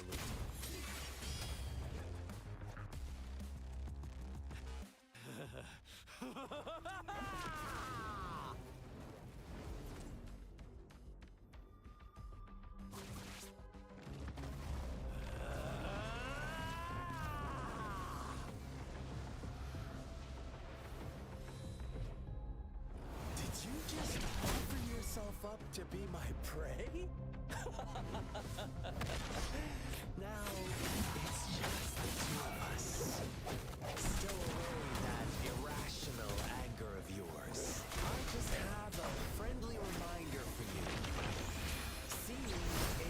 resolute. Did you just offer yourself up to be my prey? Now, it's just the two of us. Stow away that irrational anger of yours. I just have a friendly reminder for you. Seeing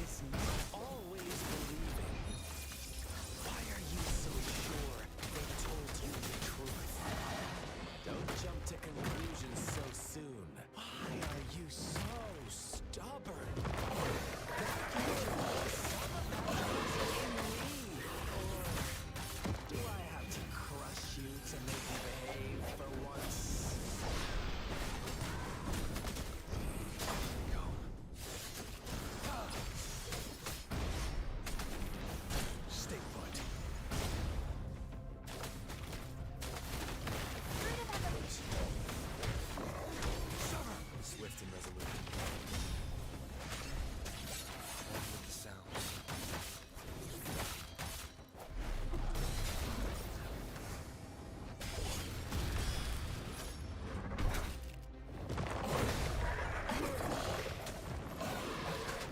is not always believing. Why are you so sure they told you the truth? Don't jump to conclusions so soon. Why are you so stubborn? That future was some of that in me. Or do I have to crush you to make you behave for once? Stay put. Swift and resolute. One with the sounds.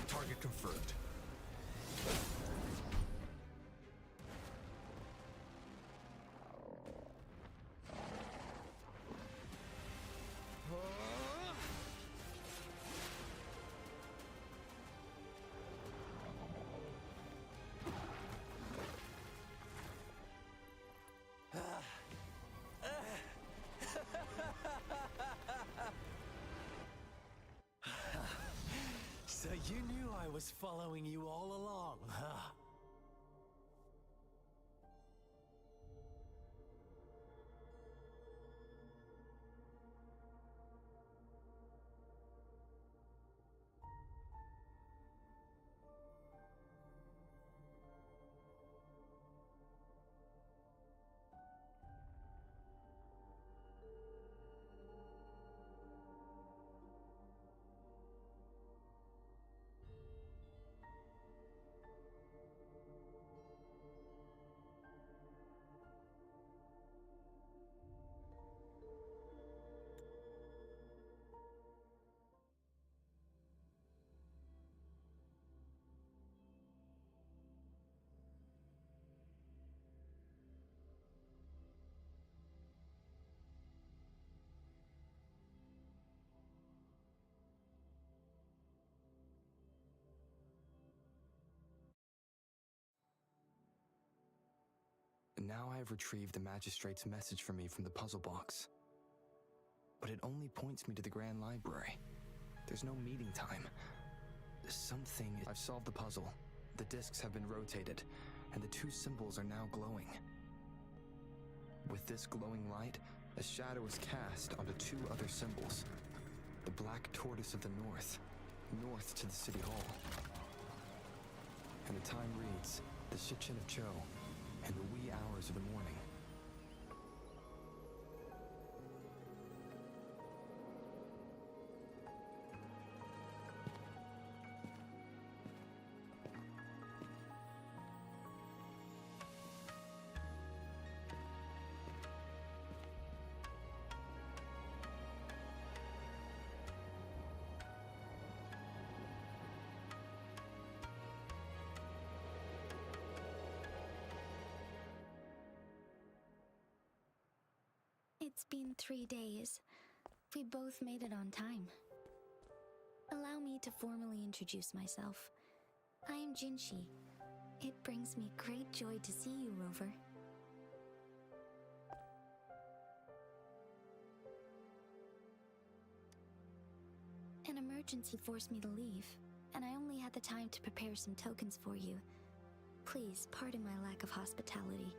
Target confirmed. So you knew I was following you all along, huh? Now I have retrieved the magistrate's message for me from the puzzle box. But it only points me to the Grand Library. There's no meeting time. I've solved the puzzle. The discs have been rotated, and the two symbols are now glowing. With this glowing light, a shadow is cast onto two other symbols. The black tortoise of the north to the city hall. And the time reads, the Shichin of Cho, in the wee hours of the morning. It's been 3 days. We both made it on time. Allow me to formally introduce myself. I am Jinshi. It brings me great joy to see you, Rover. An emergency forced me to leave, and I only had the time to prepare some tokens for you. Please pardon my lack of hospitality.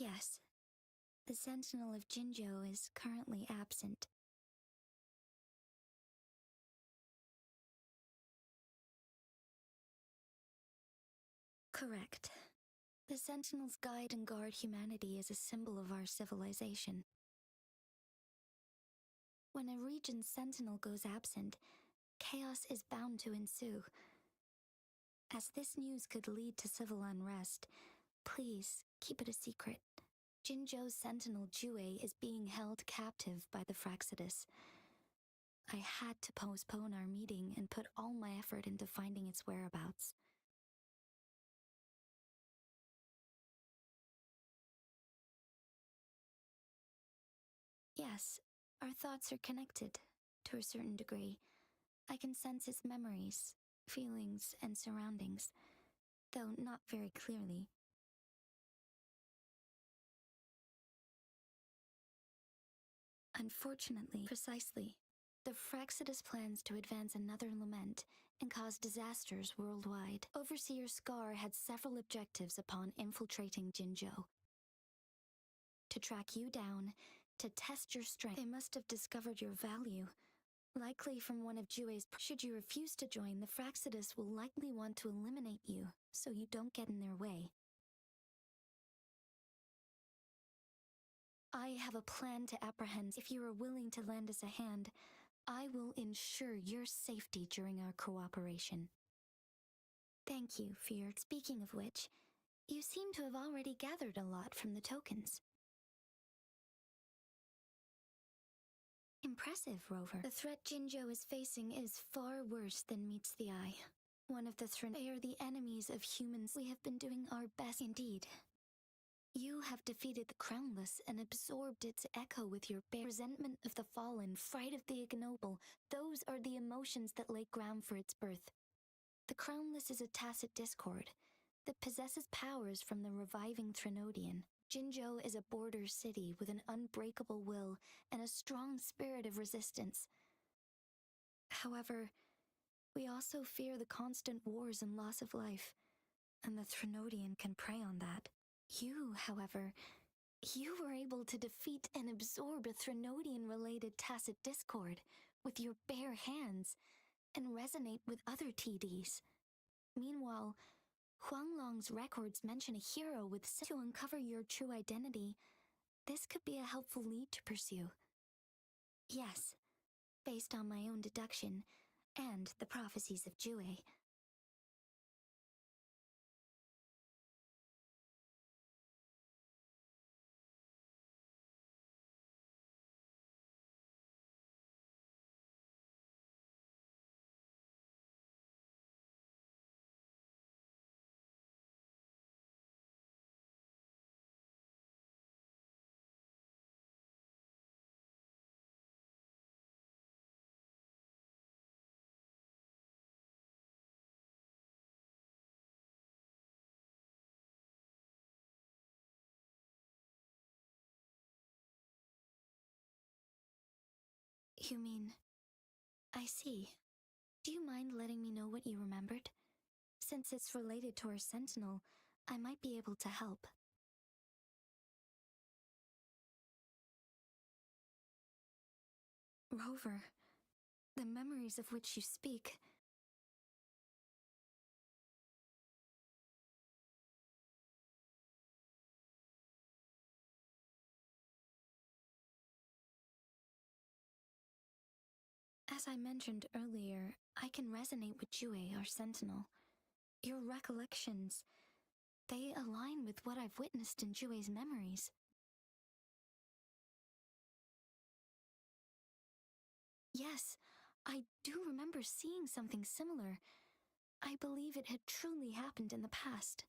Yes, the Sentinel of Jinzhou is currently absent. Correct. The Sentinels guide and guard humanity as a symbol of our civilization. When a region's sentinel goes absent, chaos is bound to ensue. As this news could lead to civil unrest, please keep it a secret. Jinzhou's sentinel Jue is being held captive by the Fraxidus. I had to postpone our meeting and put all my effort into finding its whereabouts. Yes, our thoughts are connected, to a certain degree. I can sense its memories, feelings, and surroundings, though not very clearly. Unfortunately, precisely, the Fraxidus plans to advance another lament and cause disasters worldwide. Overseer Scar had several objectives upon infiltrating Jinzhou. To track you down, to test your strength. They must have discovered your value, likely from one of Jue's. Should you refuse to join, the Fraxidus will likely want to eliminate you, so you don't get in their way. I have a plan to apprehend. If you are willing to lend us a hand, I will ensure your safety during our cooperation. Thank you for your... Speaking of which, you seem to have already gathered a lot from the tokens. Impressive, Rover. The threat Jinzhou is facing is far worse than meets the eye. One of the they are the enemies of humans. We have been doing our best indeed. You have defeated the Crownless and absorbed its echo with your bare resentment of the fallen, fright of the ignoble. Those are the emotions that lay ground for its birth. The Crownless is a tacit discord that possesses powers from the reviving Threnodian. Jinzhou is a border city with an unbreakable will and a strong spirit of resistance. However, we also fear the constant wars and loss of life, and the Threnodian can prey on that. You, however, you were able to defeat and absorb a Threnodian-related tacit discord with your bare hands and resonate with other TDs. Meanwhile, Huanglong's records mention a hero with to uncover your true identity. This could be a helpful lead to pursue. Yes, based on my own deduction and the prophecies of Jue. You mean... I see. Do you mind letting me know what you remembered? Since it's related to our Sentinel, I might be able to help. Rover, the memories of which you speak... As I mentioned earlier, I can resonate with Jue, our Sentinel. Your recollections, they align with what I've witnessed in Jue's memories. Yes, I do remember seeing something similar. I believe it had truly happened in the past.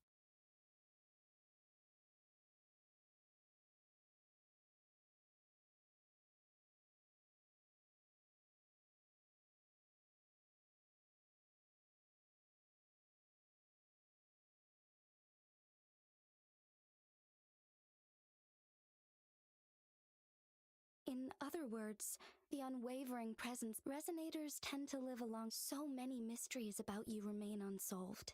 In other words, the unwavering presence. Resonators tend to live along. So many mysteries about you remain unsolved,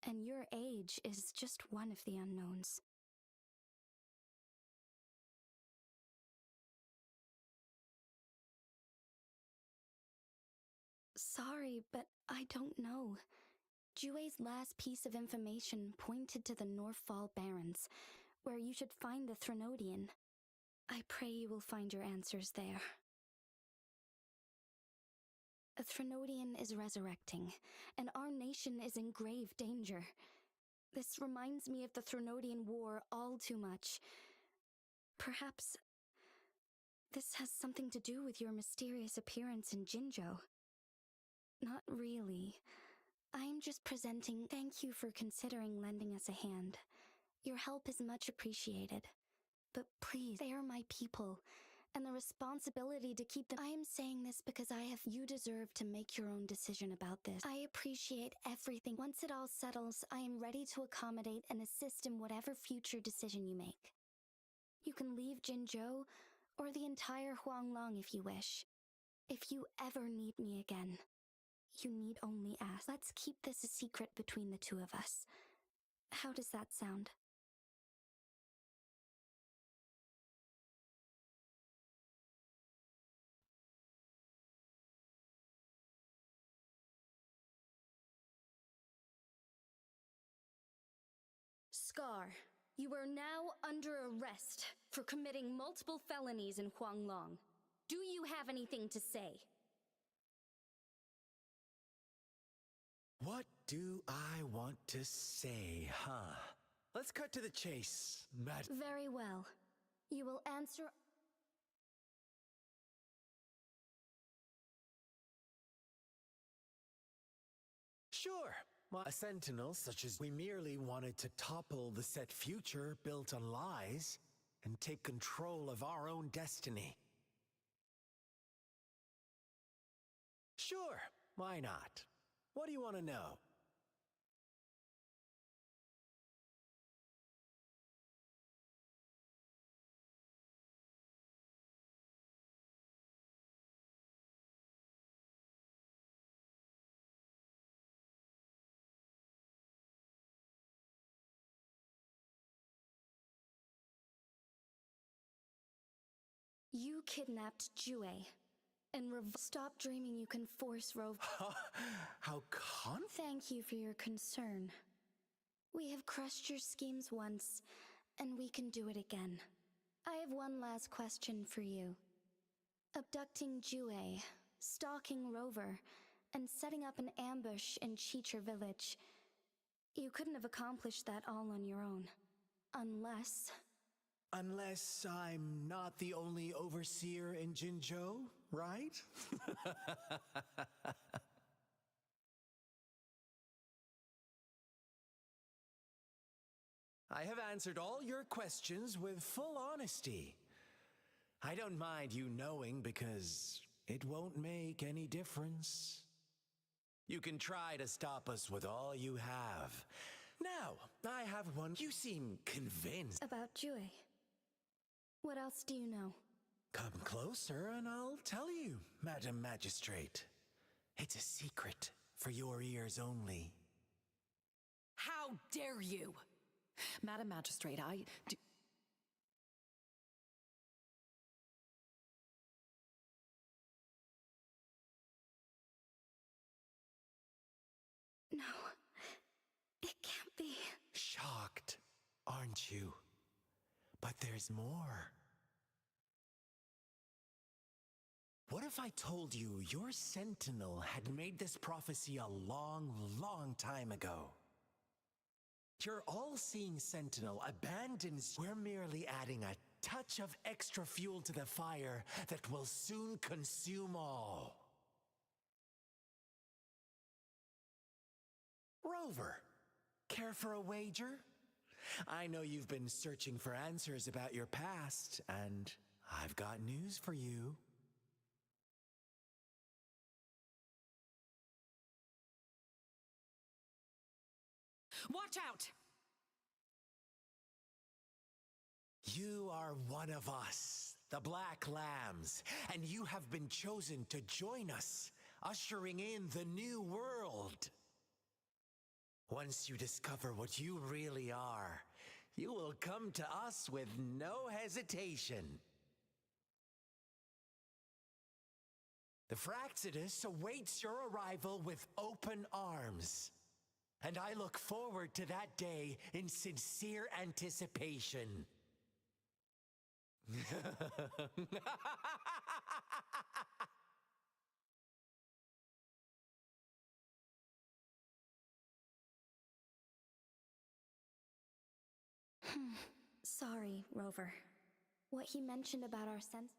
and your age is just one of the unknowns. sorry, but I don't know. Jue's last piece of information pointed to the Northfall Barrens, where you should find the Threnodian. I pray you will find your answers there. A Threnodian is resurrecting, and our nation is in grave danger. This reminds me of the Threnodian War all too much. Perhaps this has something to do with your mysterious appearance in Jinzhou. Not really. I'm just presenting. Thank you for considering lending us a hand. Your help is much appreciated. But please, they are my people, and the responsibility to keep them. I am saying this because you deserve to make your own decision about this. I appreciate everything. Once it all settles, I am ready to accommodate and assist in whatever future decision you make. You can leave Jinzhou, or the entire Huanglong if you wish. If you ever need me again, you need only ask. Let's keep this a secret between the two of us. How does that sound? Scar, you are now under arrest for committing multiple felonies in Huanglong. Do you have anything to say? What do I want to say, huh? Let's cut to the chase, Very well. You will answer... Sure. A sentinel such as we merely wanted to topple the set future built on lies and take control of our own destiny. Sure, why not? What do you want to know? You kidnapped Jue, and stop dreaming you can force How Thank you for your concern. We have crushed your schemes once, and we can do it again. I have one last question for you. Abducting Jue, stalking Rover, and setting up an ambush in Cheecher Village. You couldn't have accomplished that all on your own. Unless I'm not the only overseer in Jinzhou, right? I have answered all your questions with full honesty. I don't mind you knowing because it won't make any difference. You can try to stop us with all you have. Now, I have one. You seem convinced. About Jue. What else do you know? Come closer and I'll tell you, Madam Magistrate. It's a secret for your ears only. How dare you! Madam Magistrate, No, it can't be. Shocked, aren't you? But there's more. What if I told you your sentinel had made this prophecy a long, long time ago? Your all-seeing sentinel abandons. We're merely adding a touch of extra fuel to the fire that will soon consume all. Rover, care for a wager? I know you've been searching for answers about your past, and I've got news for you. watch out! You are one of us, the Black Lambs, and you have been chosen to join us, ushering in the new world. Once you discover what you really are, you will come to us with no hesitation. The Fraxidus awaits your arrival with open arms. And I look forward to that day in sincere anticipation. Sorry, Rover. What he mentioned about our sense...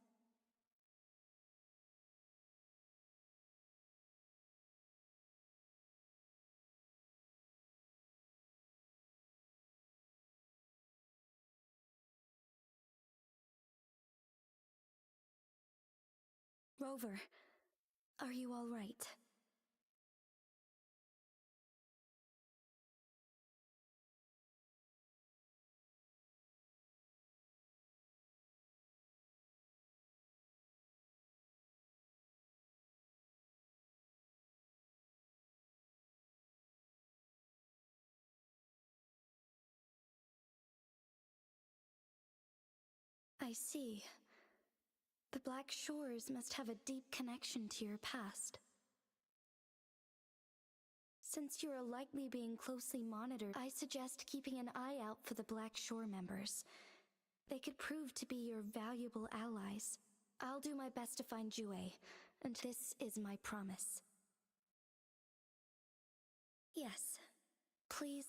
Rover, are you all right? I see. The Black Shores must have a deep connection to your past. Since you are likely being closely monitored, I suggest keeping an eye out for the Black Shore members. They could prove to be your valuable allies. I'll do my best to find Jue, and this is my promise. Yes, please...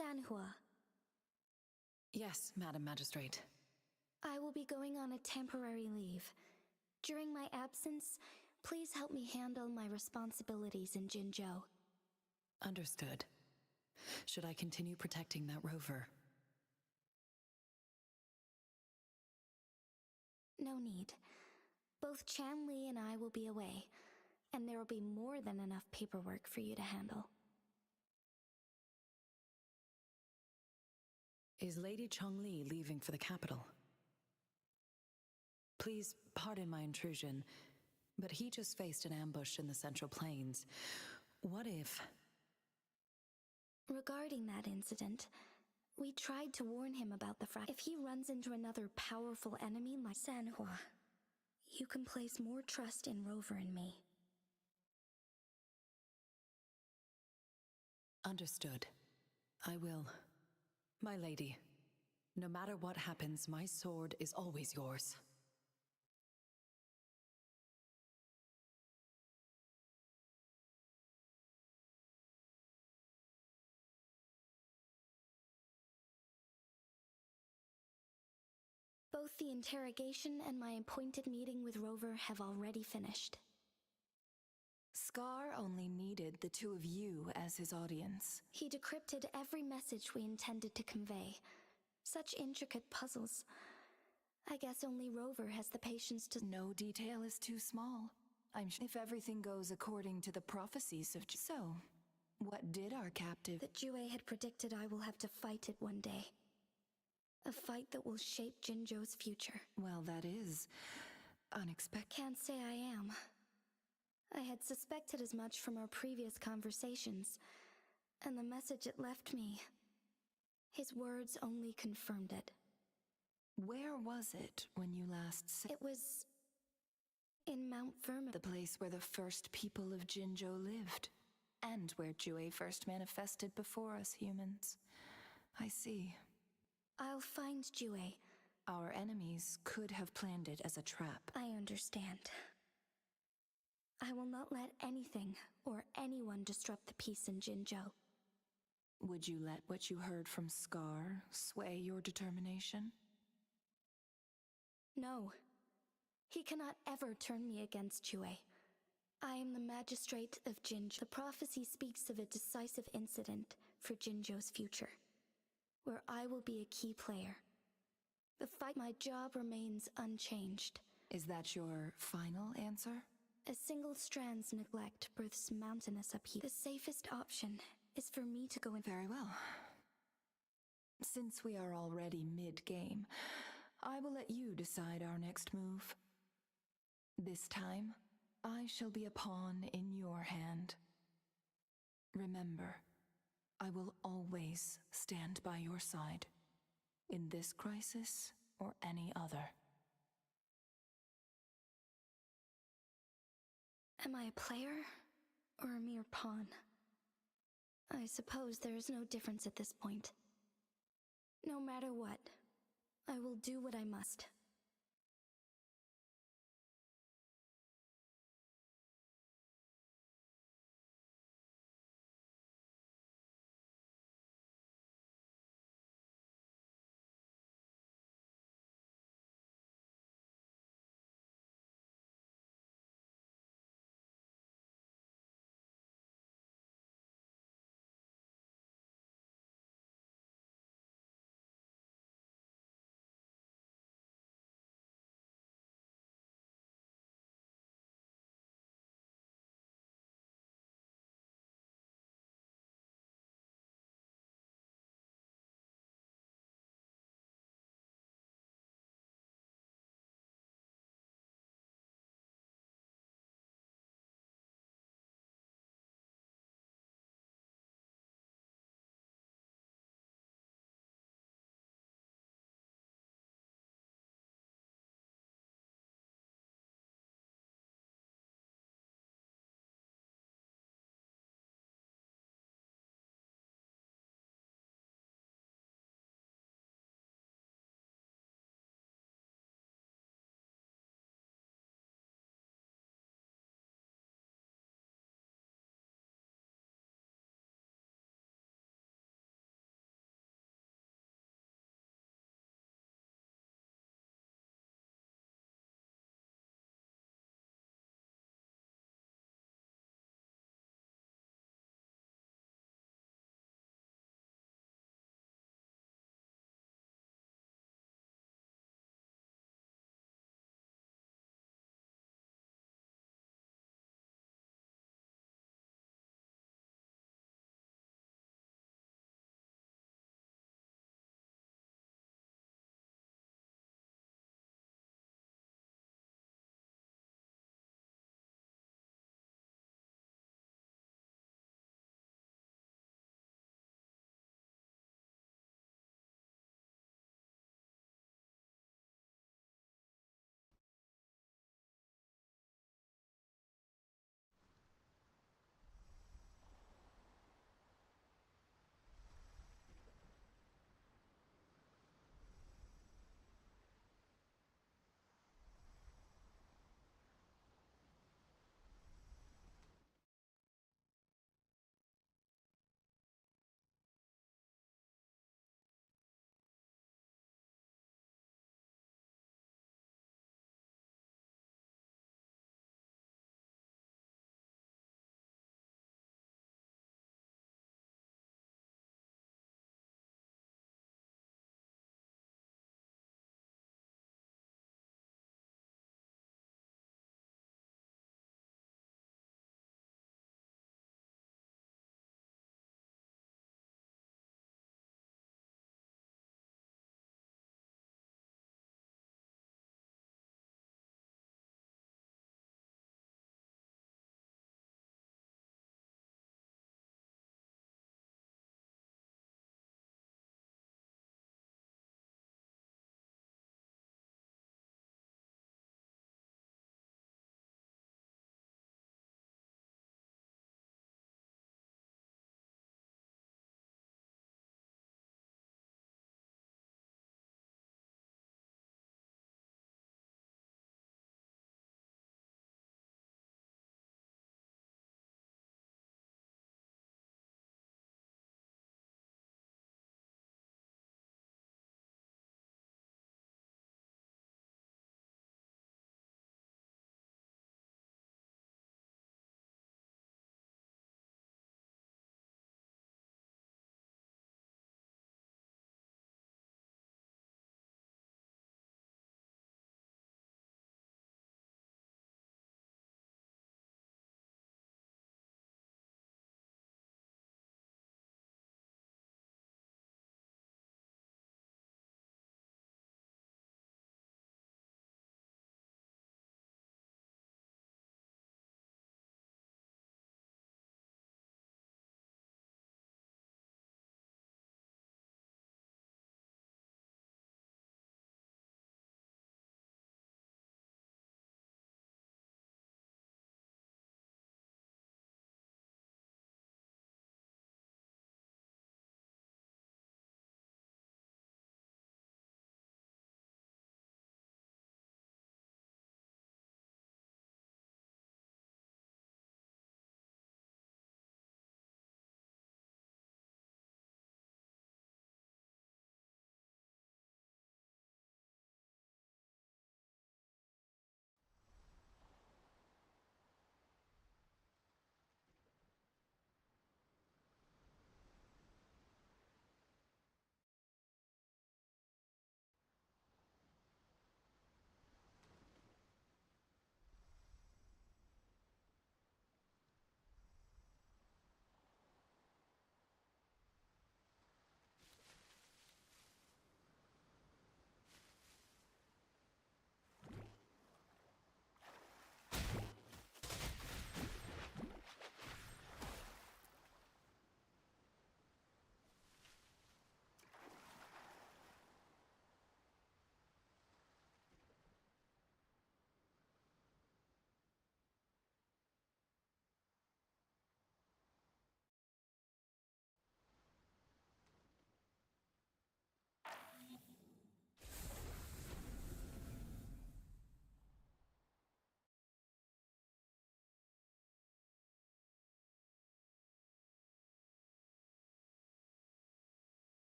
Sanhua, Yes, Madam Magistrate. I will be going on a temporary leave. During my absence, please help me handle my responsibilities in Jinzhou. Understood. Should I continue protecting that rover? No need. Both Chanli and I will be away, and there will be more than enough paperwork for you to handle. Is Lady Chongli leaving for the capital? Please pardon my intrusion, but he just faced an ambush in the Central Plains. What if... Regarding that incident, we tried to warn him about the if he runs into another powerful enemy like Sanhua, you can place more trust in Rover and me. Understood. I will. My lady, no matter what happens, my sword is always yours. Both the interrogation and my appointed meeting with Rover have already finished. Scar only needed the two of you as his audience. He decrypted every message we intended to convey. Such intricate puzzles. I guess only Rover has the patience to... No detail is too small. I'm sure if everything goes according to the prophecies of... So, what did our captive... That Jue had predicted I will have to fight it one day. A fight that will shape Jinzhou's future. Well, that is... unexpected. Can't say I am. I had suspected as much from our previous conversations, and the message it left me, his words only confirmed it. Where was it when you last said... It was... in Mount Vermin. The place where the first people of Jinzhou lived, and where Jue first manifested before us humans. I see. I'll find Jue. Our enemies could have planned it as a trap. I understand. I will not let anything or anyone disrupt the peace in Jinzhou. Would you let what you heard from Scar sway your determination? No. He cannot ever turn me against Jue. I am the magistrate of Jinzhou. The prophecy speaks of a decisive incident for Jinzhou's future, where I will be a key player. The fight, my job remains unchanged. Is that your final answer? A single strand's neglect births mountainous upheaval. The safest option is for me to go in. Very well. Since we are already mid-game, I will let you decide our next move. This time, I shall be a pawn in your hand. Remember, I will always stand by your side, in this crisis or any other. Am I a player or a mere pawn? I suppose there is no difference at this point. No matter what, I will do what I must.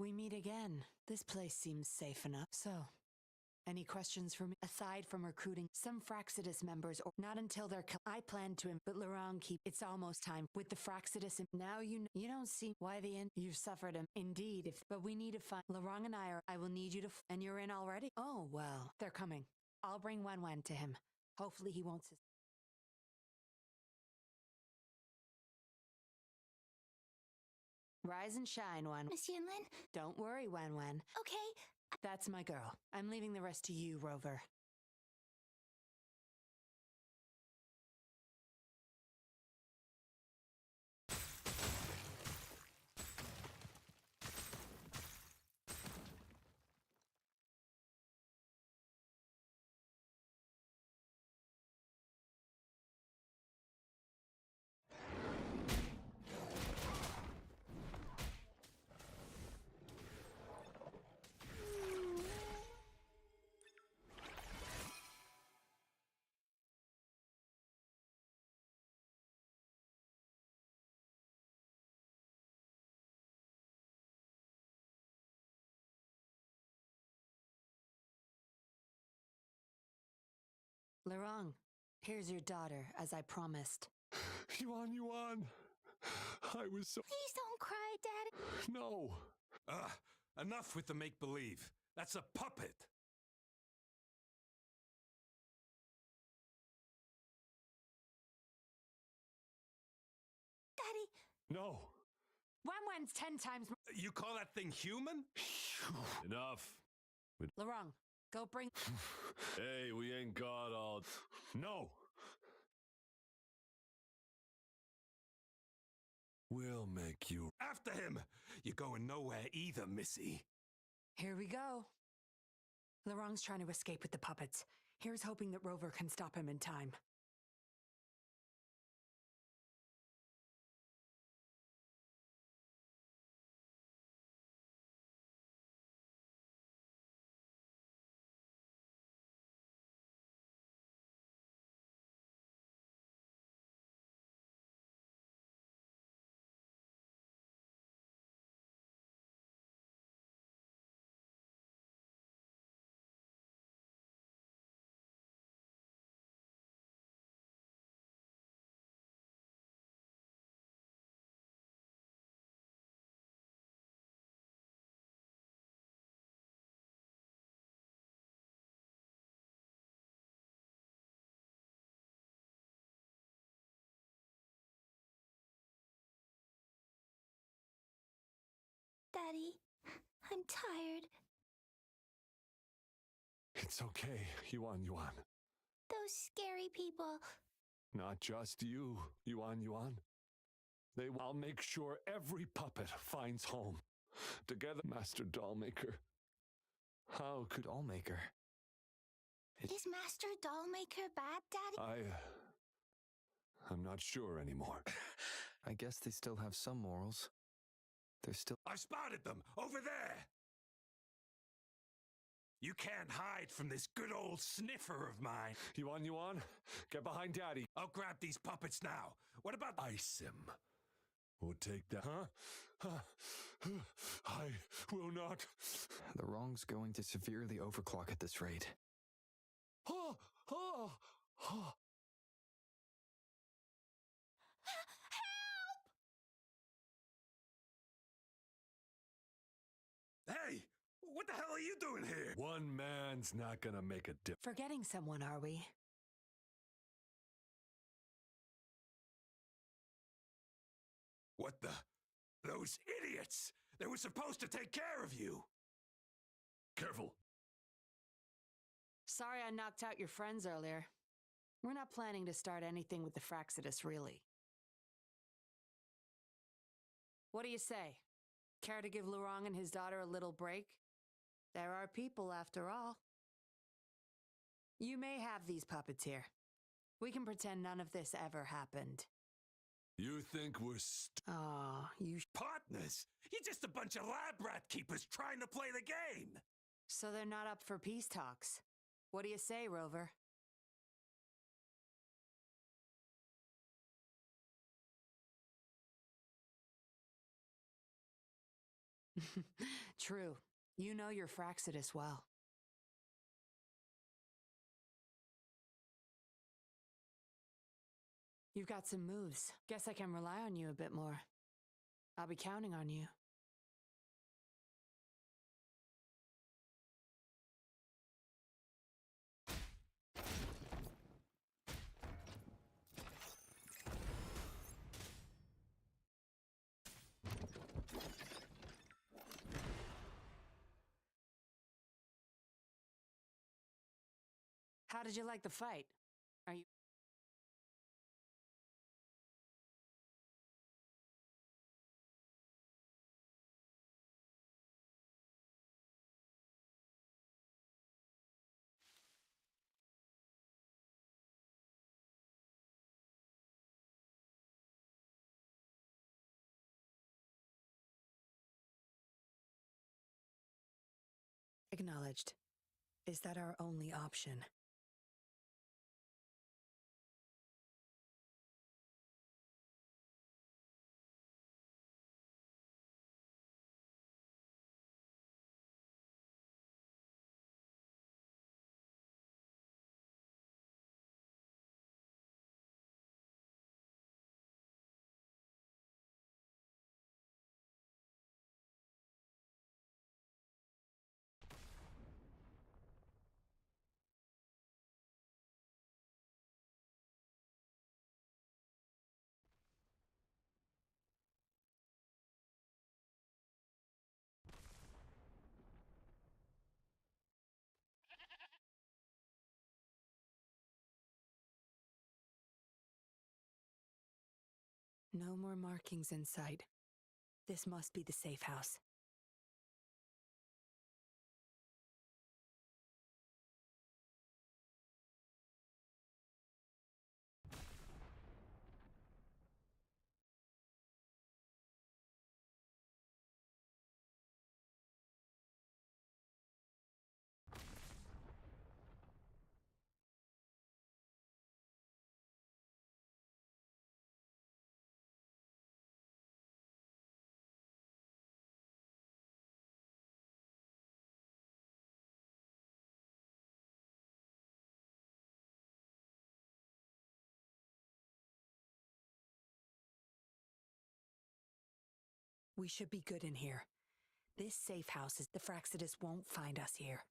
We meet again. This place seems safe enough. So, any questions for me? Aside from recruiting some Fraxidus members, or not until they're I plan to but Laurent keep. It's almost time. With the Fraxidus, now you don't see why the end. You've suffered him. Indeed, but we need to find. Laurent and I will need you to. And you're in already? Oh, well. They're coming. I'll bring Wen to him. Hopefully he won't. Rise and shine, Wen. Miss Yinlin? Don't worry, Wen. Okay. That's my girl. I'm leaving the rest to you, Rover. Laurent, here's your daughter, as I promised. Yuan. I was so... Please don't cry, Daddy. No. Enough with the make-believe. That's a puppet. Daddy. No. Wen's 10 times more. You call that thing human? Enough. Laurent, go bring... Hey, we ain't got all... No. We'll make you... After him! You're going nowhere either, Missy. Here we go. Laurent's trying to escape with the puppets. Here's hoping that Rover can stop him in time. Daddy, I'm tired. It's okay, Yuan. Those scary people. Not just you, Yuan. I'll make sure every puppet finds home. Together, Master Dollmaker. How could... Dollmaker? Is Master Dollmaker bad, Daddy? I'm not sure anymore. I guess they still have some morals. They're still... I spotted them! Over there! You can't hide from this good old sniffer of mine. Yuan, get behind Daddy. I'll grab these puppets now. What about... Ice him. We'll take that... Huh? I will not... The wrong's going to severely overclock at this rate. Hey! What the hell are you doing here? One man's not gonna make a difference. Forgetting someone, are we? What the... Those idiots! They were supposed to take care of you! Careful. Sorry I knocked out your friends earlier. We're not planning to start anything with the Fraxidus, really. What do you say? Care to give Laurent and his daughter a little break? There are people, after all. You may have these puppets here. We can pretend none of this ever happened. You think we're you... Partners? You're just a bunch of lab rat keepers trying to play the game! So they're not up for peace talks. What do you say, Rover? True. You know your Fraxidus well. You've got some moves. Guess I can rely on you a bit more. I'll be counting on you. How did you like the fight? Are you... Acknowledged. Is that our only option? No more markings in sight. This must be the safe house. We should be good in here. This safe house is... The Fraxidus won't find us here.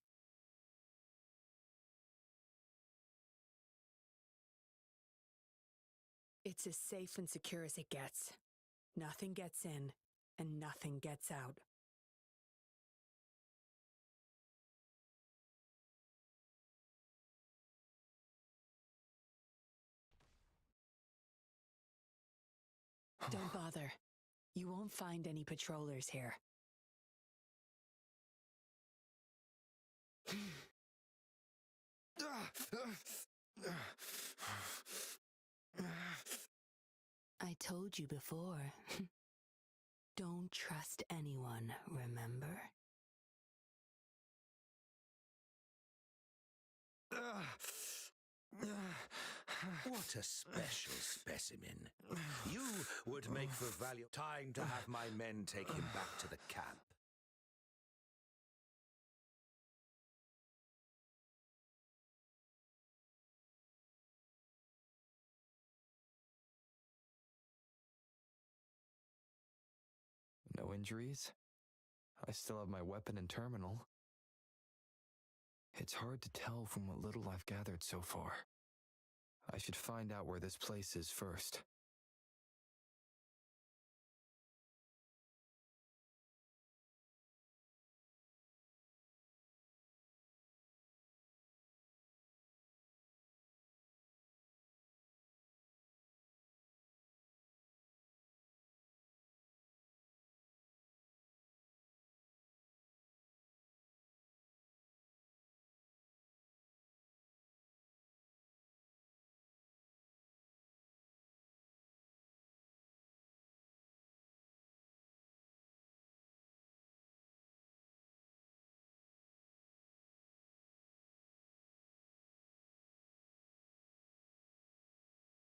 It's as safe and secure as it gets. Nothing gets in, and nothing gets out. Don't bother. You won't find any patrollers here. I told you before. Don't trust anyone, remember? What a special specimen. You would make for value. Time to have my men take him back to the camp. No injuries? I still have my weapon and terminal. It's hard to tell from what little I've gathered so far. I should find out where this place is first.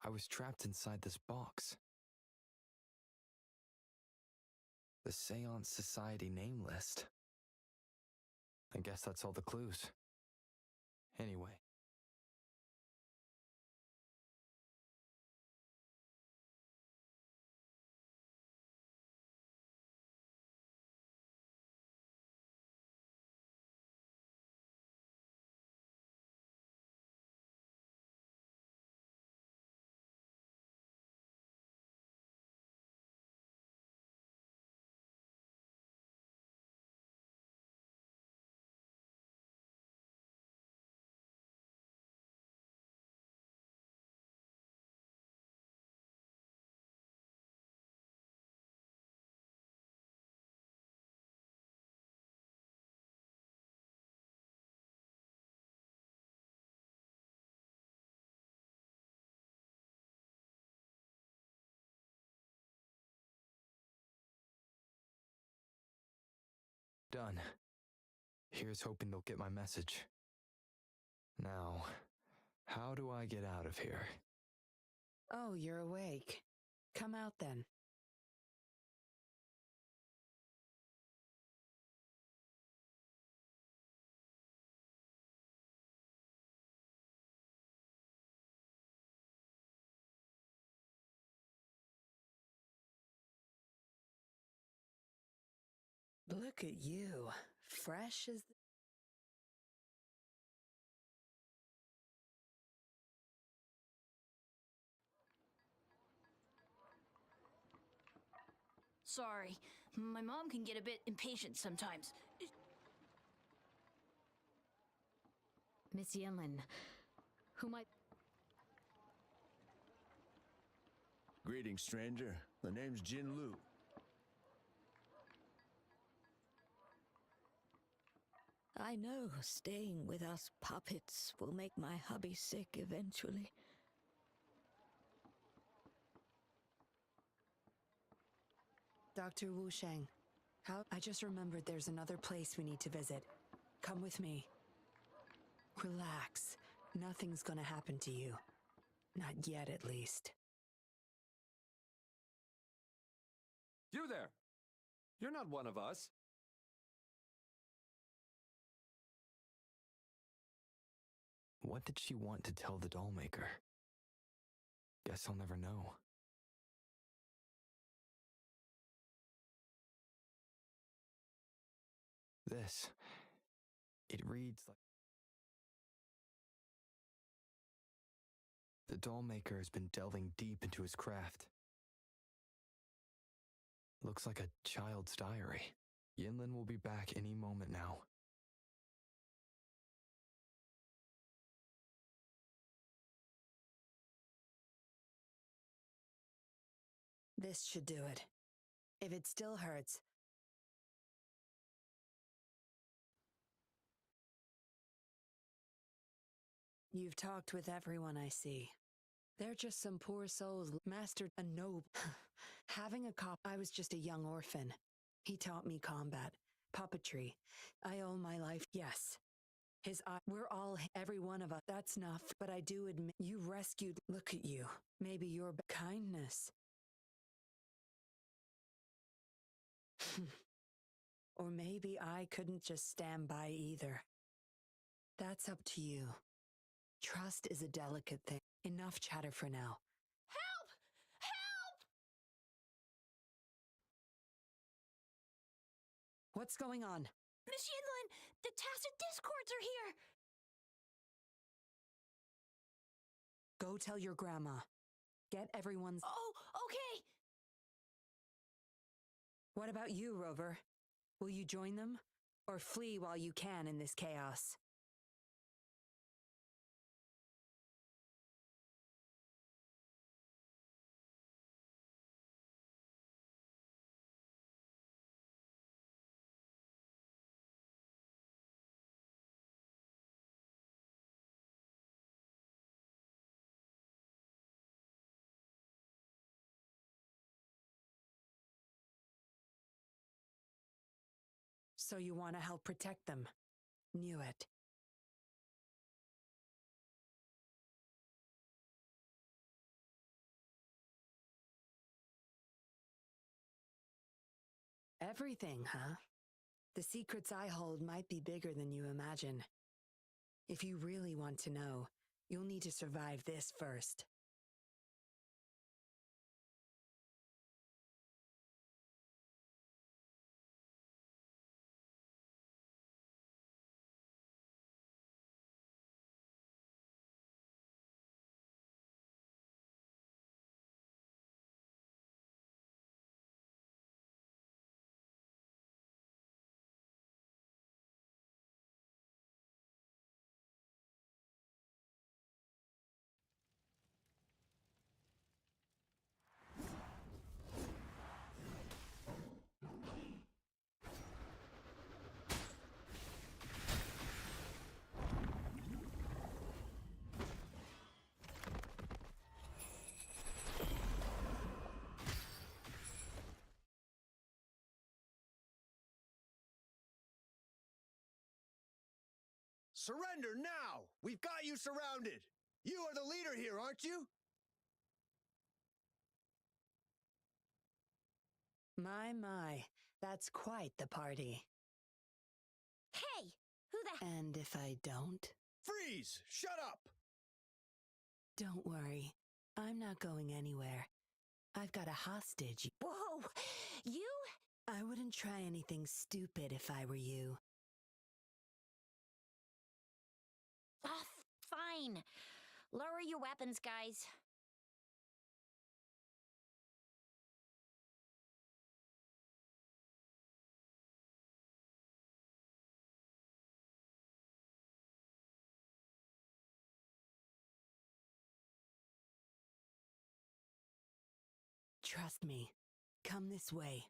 I was trapped inside this box. The Seance Society name list. I guess that's all the clues. Anyway. Done. Here's hoping they'll get my message. Now, how do I get out of here? Oh, you're awake. Come out then. Look at you. Fresh as the... Sorry, my mom can get a bit impatient sometimes. Miss Yinlin, who might... Greetings, stranger. The name's Jin Lu. I know staying with us puppets will make my hubby sick eventually. Dr. Wu Sheng, I just remembered there's another place we need to visit. Come with me. Relax. Nothing's gonna happen to you. Not yet, at least. You there! You're not one of us. What did she want to tell the dollmaker? Guess I'll never know. This. It reads like... The dollmaker has been delving deep into his craft. Looks like a child's diary. Yinlin will be back any moment now. This should do it. If it still hurts... You've talked with everyone I see. They're just some poor souls mastered a noble. Having a cop, I was just a young orphan. He taught me combat, puppetry. I owe my life. Yes. His eye. We're all, every one of us. That's enough. But I do admit, you rescued. Look at you. Maybe your kindness. Or maybe I couldn't just stand by either. That's up to you. Trust is a delicate thing. Enough chatter for now. Help! Help! What's going on? Miss Yinlin, the Tacit Discords are here! Go tell your grandma. Get everyone's... Oh, okay! What about you, Rover? Will you join them? Or flee while you can in this chaos? So you want to help protect them? Knew it. Everything, huh? The secrets I hold might be bigger than you imagine. If you really want to know, you'll need to survive this first. Surrender now! We've got you surrounded! You are the leader here, aren't you? My, that's quite the party. Hey! Who the... And if I don't? Freeze! Shut up! Don't worry. I'm not going anywhere. I've got a hostage. Whoa! You? I wouldn't try anything stupid if I were you. Oh, fine. Lower your weapons, guys. Trust me. Come this way.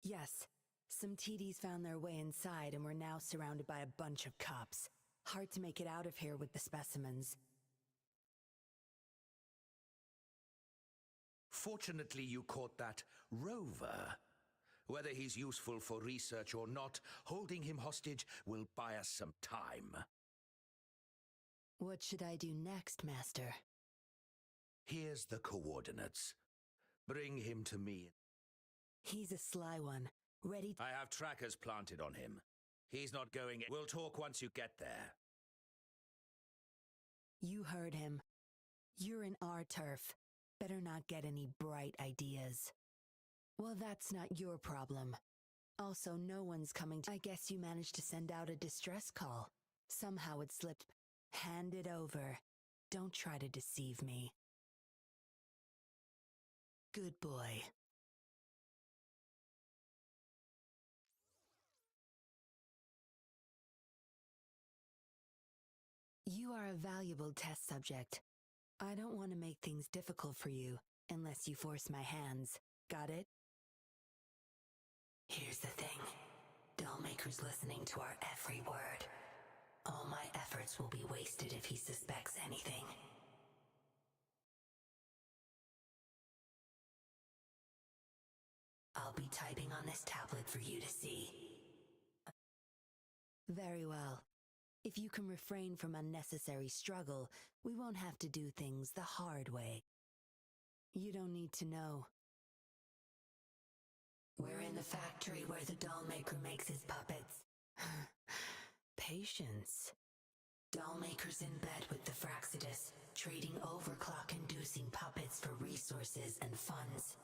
Yes, some TDs found their way inside and we're now surrounded by a bunch of cops. Hard to make it out of here with the specimens. Fortunately, you caught that rover. Whether he's useful for research or not, holding him hostage will buy us some time. What should I do next, Master? Here's the coordinates. Bring him to me. He's a sly one, ready I have trackers planted on him. He's not going... We'll talk once you get there. You heard him. You're in our turf. Better not get any bright ideas. Well, that's not your problem. Also, no one's coming I guess you managed to send out a distress call. Somehow it slipped. Hand it over. Don't try to deceive me. Good boy. You are a valuable test subject. I don't want to make things difficult for you, unless you force my hands. Got it? Here's the thing. Dollmaker's listening to our every word. All my efforts will be wasted if he suspects anything. I'll be typing on this tablet for you to see. Very well. If you can refrain from unnecessary struggle, we won't have to do things the hard way. You don't need to know. We're in the factory where the dollmaker makes his puppets. Patience. Dollmaker's in bed with the Fraxidus, trading overclock-inducing puppets for resources and funds.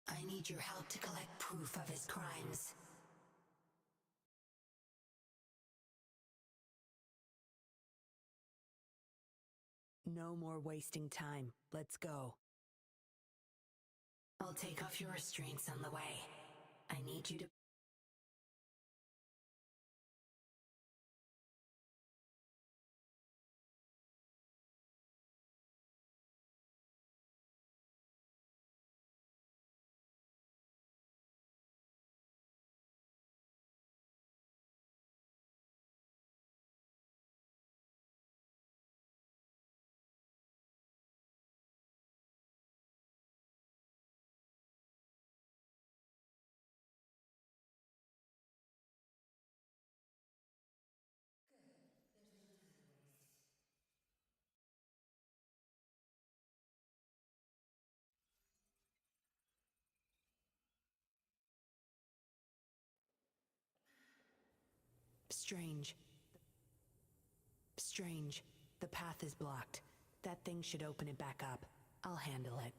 I need your help to collect proof of his crimes. No more wasting time. Let's go. I'll take off your restraints on the way. I need you to... Strange. Strange. The path is blocked. That thing should open it back up. I'll handle it.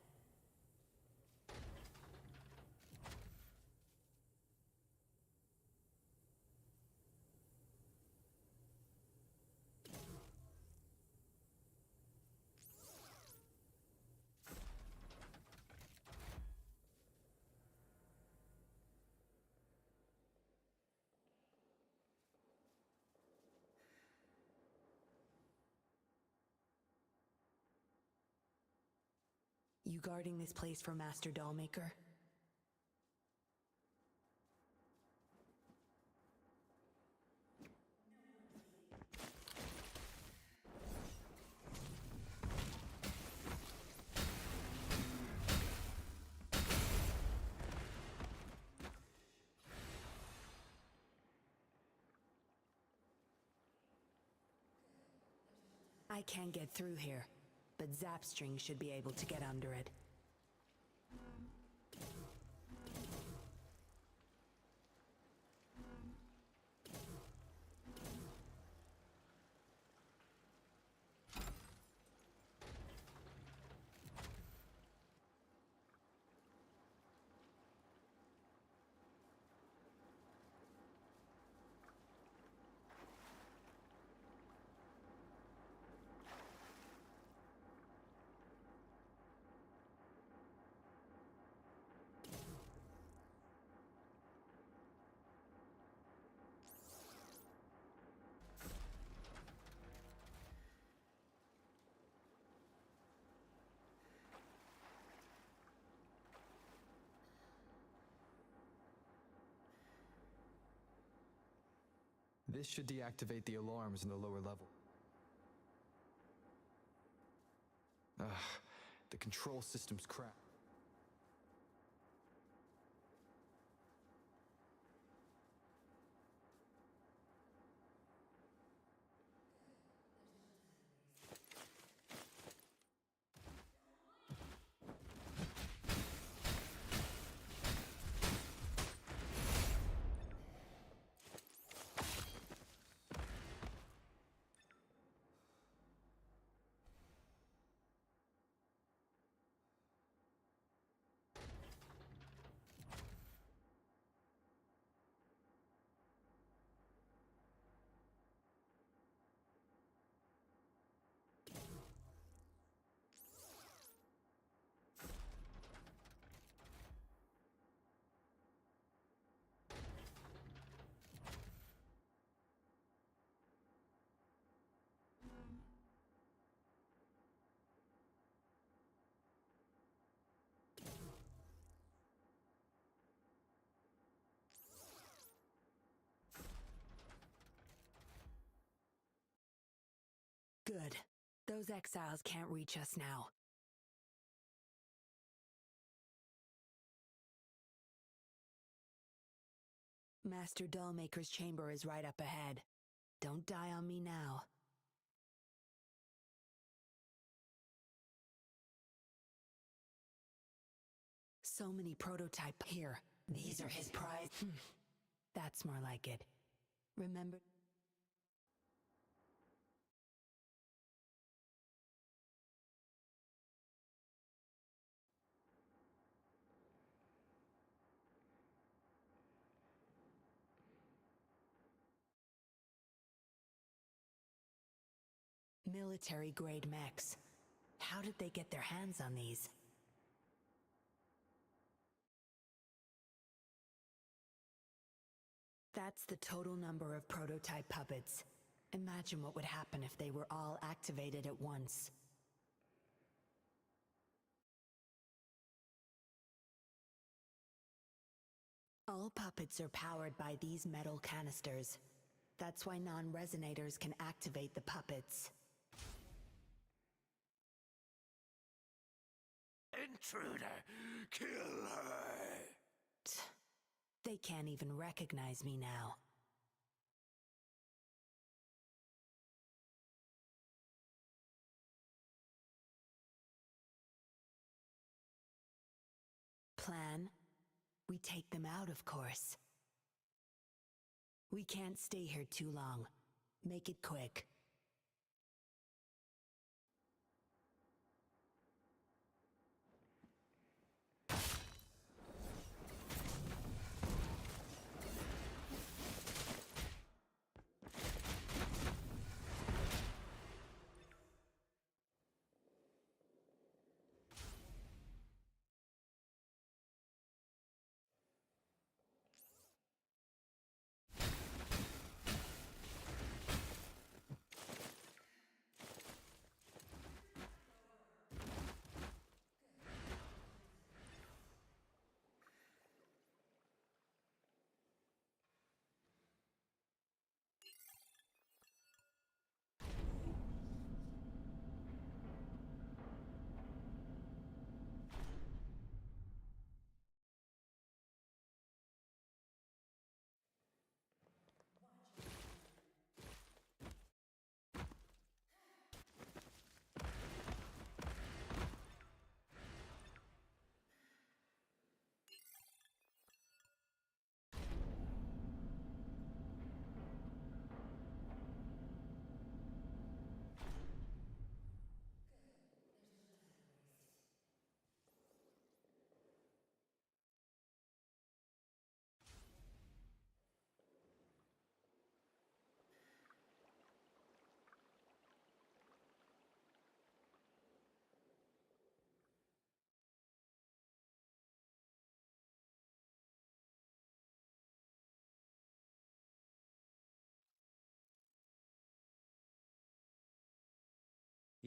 You guarding this place for Master Dollmaker? I can't get through here, but Zapstring should be able to get under it. This should deactivate the alarms in the lower level. Ugh, the control system's crap. Good. Those exiles can't reach us now. Master Dollmaker's chamber is right up ahead. Don't die on me now. So many prototype here. These are his prize. That's more like it. Remember... Military-grade mechs. How did they get their hands on these? That's the total number of prototype puppets. Imagine what would happen if they were all activated at once. All puppets are powered by these metal canisters. That's why non-resonators can activate the puppets. Intruder! Kill her! They can't even recognize me now. Plan? We take them out, of course. We can't stay here too long. Make it quick.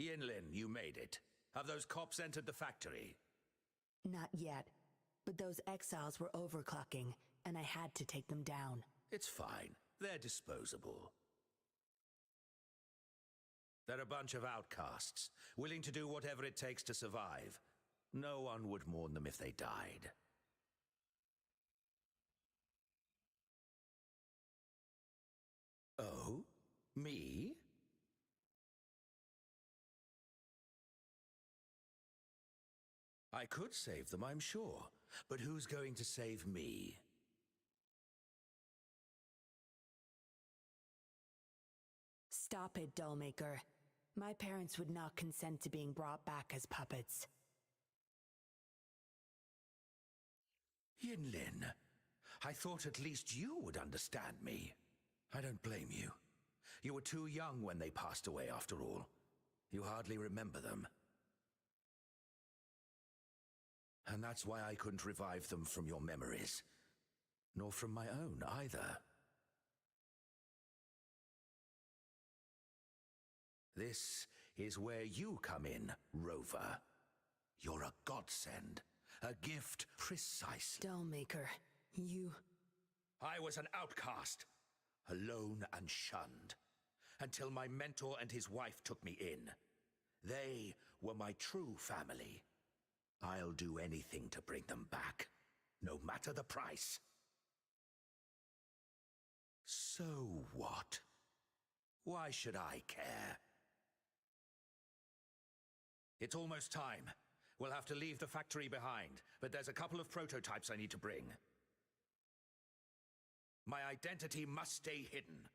Yinlin, you made it. Have those cops entered the factory? Not yet, but those exiles were overclocking, and I had to take them down. It's fine. They're disposable. They're a bunch of outcasts, willing to do whatever it takes to survive. No one would mourn them if they died. Oh? Me? I could save them, I'm sure. But who's going to save me? Stop it, Dollmaker. My parents would not consent to being brought back as puppets. Yinlin, I thought at least you would understand me. I don't blame you. You were too young when they passed away, after all. You hardly remember them. And that's why I couldn't revive them from your memories. Nor from my own, either. This is where you come in, Rover. You're a godsend. A gift precisely. Dollmaker, you... I was an outcast, alone and shunned, until my mentor and his wife took me in. They were my true family. I'll do anything to bring them back, no matter the price. So what? Why should I care? It's almost time. We'll have to leave the factory behind, but there's a couple of prototypes I need to bring. My identity must stay hidden.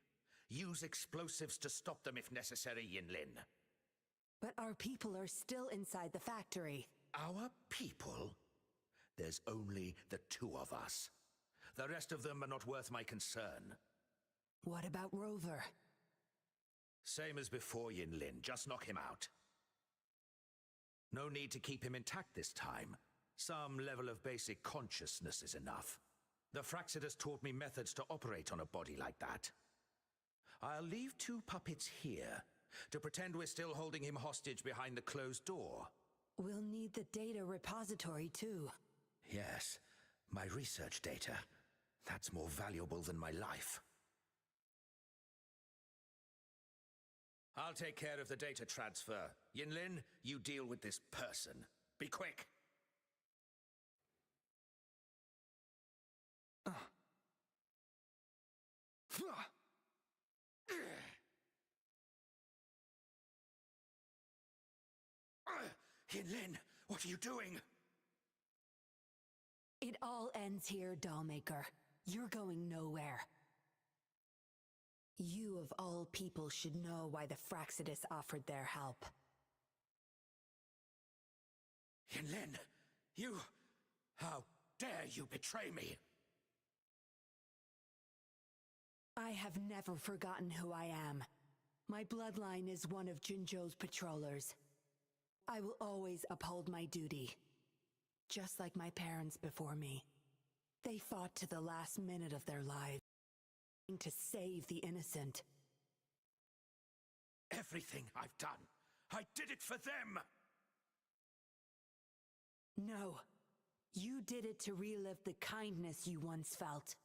Use explosives to stop them if necessary, Yinlin. But our people are still inside the factory. Our people? There's only the two of us. The rest of them are not worth my concern. What about Rover? Same as before, Yinlin. Just knock him out. No need to keep him intact this time. Some level of basic consciousness is enough. The Fraxidus taught me methods to operate on a body like that. I'll leave two puppets here to pretend we're still holding him hostage behind the closed door. We'll need the data repository, too. Yes, my research data. That's more valuable than my life. I'll take care of the data transfer. Yinlin, you deal with this person. Be quick! Yinlin, what are you doing? It all ends here, Dollmaker. You're going nowhere. You of all people should know why the Fraxidus offered their help. Yinlin, you... How dare you betray me? I have never forgotten who I am. My bloodline is one of Jinzhou's patrollers. I will always uphold my duty. Just like my parents before me. They fought to the last minute of their lives to save the innocent. Everything I've done, I did it for them! No. You did it to relive the kindness you once felt.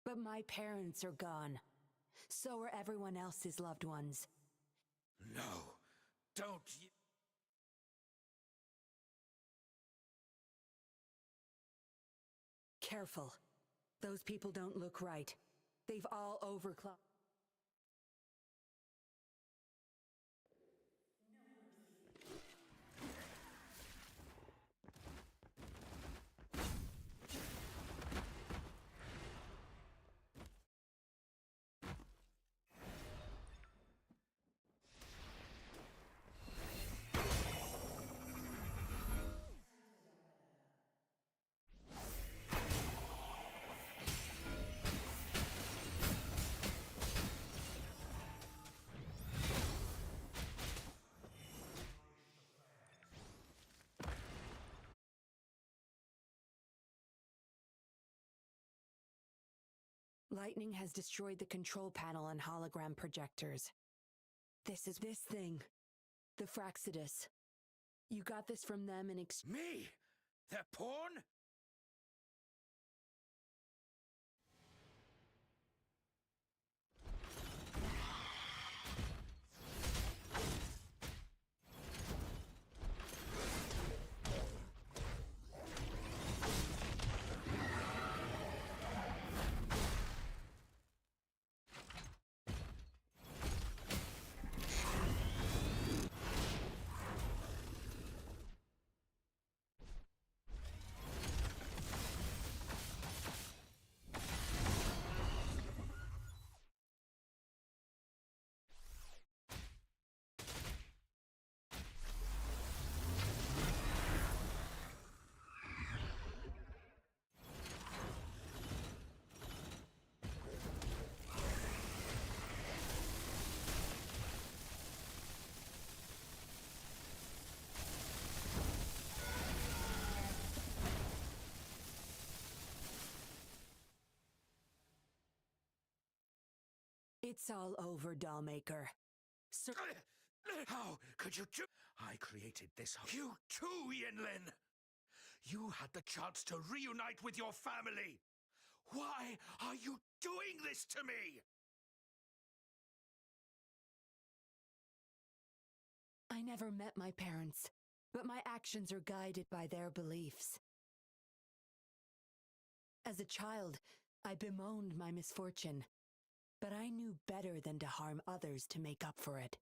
But my parents are gone. So are everyone else's loved ones. No, don't you... Careful. Those people don't look right. They've all overclocked. Lightning has destroyed the control panel and hologram projectors. This thing. The Fraxidus. You got this from them in Me? Their pawn? It's all over, Dollmaker. How could you do... I created this... You too, Yinlin! You had the chance to reunite with your family! Why are you doing this to me? I never met my parents, but my actions are guided by their beliefs. As a child, I bemoaned my misfortune, but I knew better than to harm others to make up for it.